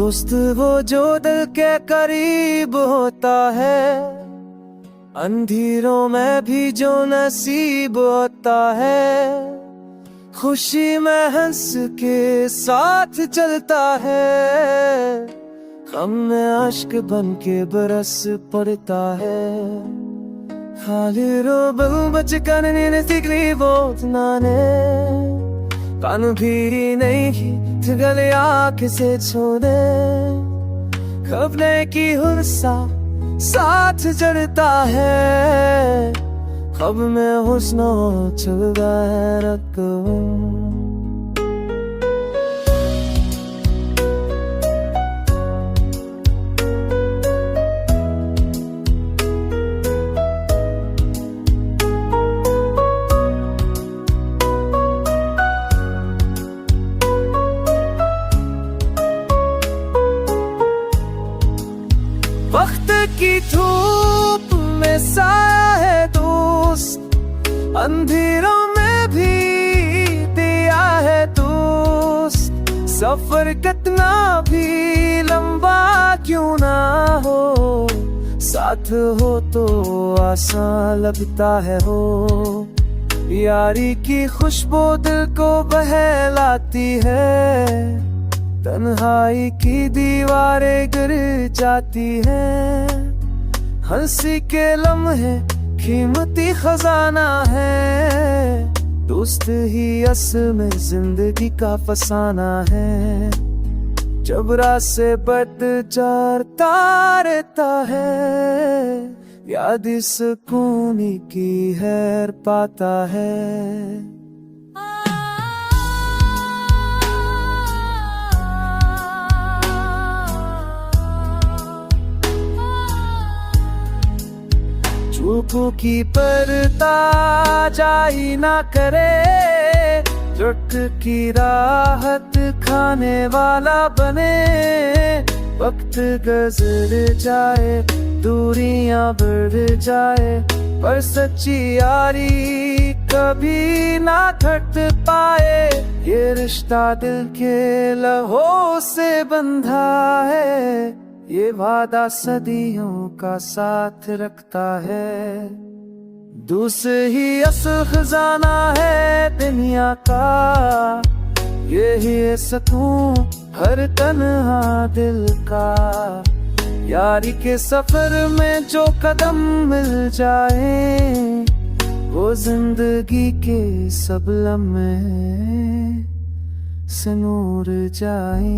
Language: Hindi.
दोस्त वो जो दिल के करीब होता है, अंधेरों में भी जो नसीब होता है, खुशी में हंस के साथ चलता है, गम में आशिक बन के बरस पड़ता है। खाली रो बल बच कर निकली वो नाने कान भी नहीं गले आँख से छोड़े, खबने की हुस्सा साथ जड़ता है, खब में हुस्न चलता है रकम। वक्त की धूप में साया है दोस्त, अंधेरों में भी दिया है दोस्त। सफर कितना भी लंबा क्यों ना हो, साथ हो तो आसान लगता है हो। यारी की खुशबू दिल को बहलाती है, तन्हाई की दीवारें गिर जाती हैं। हंसी के लम्हे कीमती खजाना है, दोस्त ही असल में जिंदगी का फसाना है। जब रास्ते बदलता रहता है, याद सुकून की हैर पाता है। चूकों की परता जाई ना करे, जुट की राहत खाने वाला बने। वक्त गुजर जाए, दूरियां बढ़ जाए, पर सच्ची यारी कभी ना थक पाए। ये रिश्ता दिल के लहू से बंधा है, ये वादा सदियों का साथ रखता है। दूसरे ही असल खजाना है दुनिया का, यही है सुकून हर तन्हा दिल का। यारी के सफर में जो कदम मिल जाए, वो जिंदगी के सब लम्हे से नूर जाए।